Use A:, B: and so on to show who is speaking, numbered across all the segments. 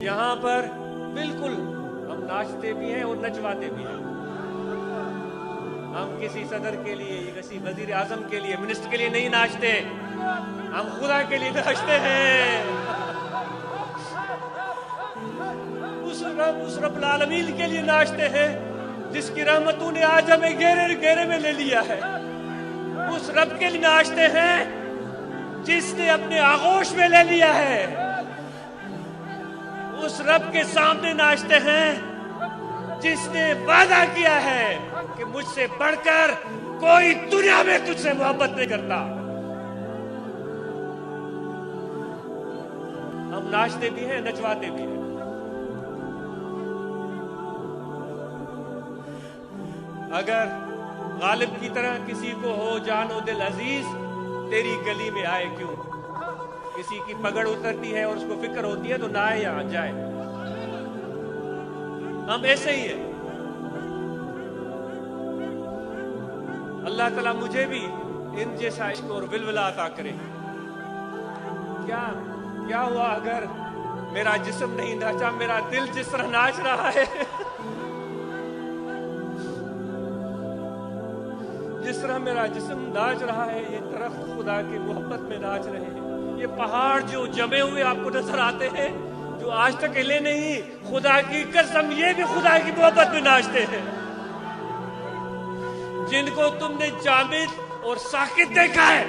A: یہاں پر بالکل ہم ناچتے بھی ہیں اور نچواتے بھی ہیں. ہم کسی صدر کے لیے، کسی وزیر اعظم کے لیے، منسٹر کے لیے نہیں ناچتے، ہم خدا کے لیے ناچتے ہیں. اس رب العالمین کے لیے ناچتے ہیں جس کی رحمتوں نے آج ہمیں گھیرے میں لے لیا ہے. اس رب کے لیے ناچتے ہیں جس نے اپنے آغوش میں لے لیا ہے. اس رب کے سامنے ناچتے ہیں جس نے وعدہ کیا ہے کہ مجھ سے بڑھ کر کوئی دنیا میں تجھ سے محبت نہیں کرتا. ہم ناچتے بھی ہیں، نچواتے بھی ہیں. اگر غالب کی طرح کسی کو ہو جان و دل عزیز، تیری گلی میں آئے کیوں. کسی کی پگڑ اترتی ہے اور اس کو فکر ہوتی ہے تو نہ آئے یہاں جائے. ہم ایسے ہی ہیں. اللہ تعالیٰ مجھے بھی ان جیسا عشق اور ولولہ عطا کرے. کیا ہوا اگر میرا جسم نہیں ناچا، میرا دل جس طرح ناچ رہا ہے، جس طرح میرا جسم ناچ رہا ہے، یہ درخت خدا کی محبت میں ناچ رہے ہیں. یہ پہاڑ جو جمے ہوئے آپ کو نظر آتے ہیں، جو آج تک ہلے نہیں، خدا کی قسم یہ بھی خدا کی محبت میں ناچتے ہیں. جن کو تم نے جامد اور ساکت دیکھا ہے،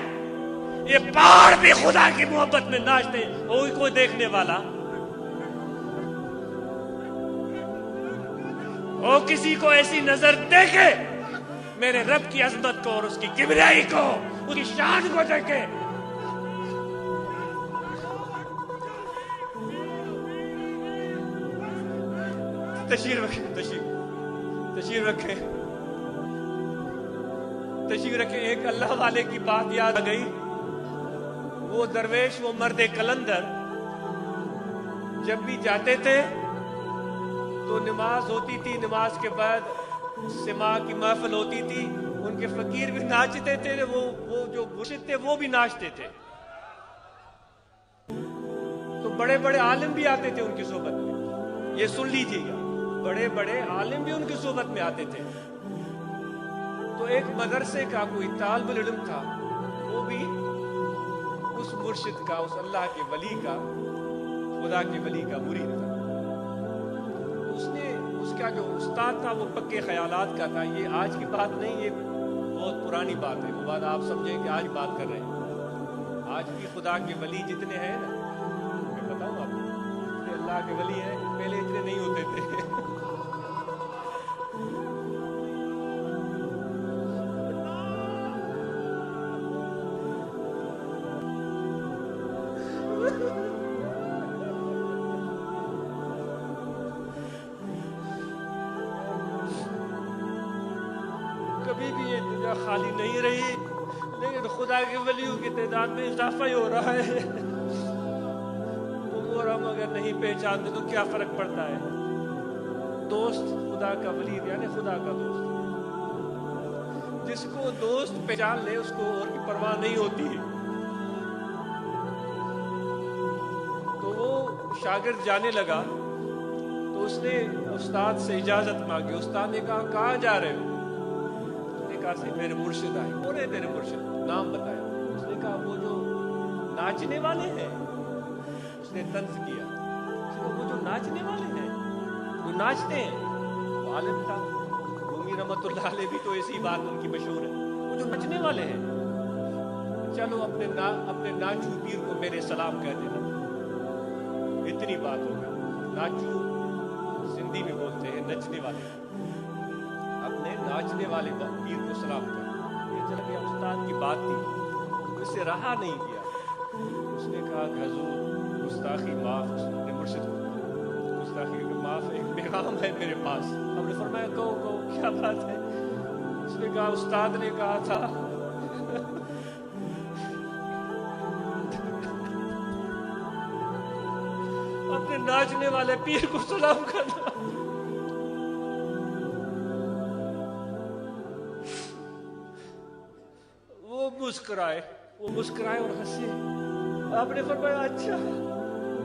A: یہ پہاڑ بھی خدا کی محبت میں ناچتے ہیں. وہی کوئی دیکھنے والا وہ کسی کو ایسی نظر دیکھے، میرے رب کی عظمت کو اور اس کی کبریائی کو، اس کی شان کو دیکھے. تشریف رکھیں. ایک اللہ والے کی بات یاد آ گئی. وہ درویش، وہ مرد کلندر جب بھی جاتے تھے تو نماز ہوتی تھی، نماز کے بعد سماع کی محفل ہوتی تھی. ان کے فقیر بھی ناچتے تھے، وہ جو مرشد تھے وہ بھی ناچتے تھے. تو بڑے بڑے عالم بھی آتے تھے ان کی صحبت میں. یہ سن لیجیے گا، بڑے بڑے عالم بھی ان کی صحبت میں آتے تھے. تو ایک مدرسے کا کوئی طالب العلم تھا، وہ بھی اس مرشد کا، اس اللہ کے ولی کا، خدا کے ولی کا مرید تھا. اس کا جو استاد تھا وہ پکے خیالات کا تھا. یہ آج کی بات نہیں، یہ بہت پرانی بات ہے. وہ بات آپ سمجھیں کہ آج بات کر رہے ہیں. آج بھی خدا کے ولی جتنے ہیں نا، میں بتاؤں آپ کو، جتنے اللہ کے ولی ہیں پہلے اتنے نہیں ہوتے تھے. کبھی بھی یہ دنیا خالی نہیں رہی، لیکن خدا کے ولیوں کی تعداد میں اضافہ ہی ہو رہا ہے. اور ہم اگر نہیں پہچانتے تو کیا فرق پڑتا ہے. دوست خدا کا ولی یعنی خدا کا دوست. جس کو دوست پہچان لے اس کو اور کی پرواہ نہیں ہوتی. تو وہ شاگرد جانے لگا تو اس نے استاد سے اجازت مانگی. استاد نے کہا کہاں جا رہے ہو؟ میرے مرشد آئے. کون ہے تیرے مرشد؟ نام بتایا. اس نے کہا وہ جو ناچنے والے ہیں. اس نے طنز کیا. اس نے کہا وہ جو ناچنے والے ہیں، وہ ناچتے ہیں. وہ عالم تھا، رومی رحمت اللہ علیہ بھی تو ایسی بات ان کی مشہور ہے. وہ جو ناچنے والے ہیں، چلو اپنے ناچو پیر کو میرے سلام کہہ دینا. اتنی بات ہو گئی. ناچو سندھی میں بولتے ہیں نچنے والے. اپنے ناچنے والے پیر کو سلام کر. یہ چلا گیا. استاد کی بات تھی، اس سے رہا نہیں کیا. اس نے کہا کہ حضور گستاخی معاف. اپنے مرشد کو گستاخی معاف، ایک پیغام ہے میرے پاس. ہم نے فرمایا کہو کیا بات ہے؟ اس نے کہا استاد نے کہا تھا اپنے ناچنے والے پیر کو سلام کرنا. وہ مسکرائے اور ہنسے. آپ نے فرمایا اچھا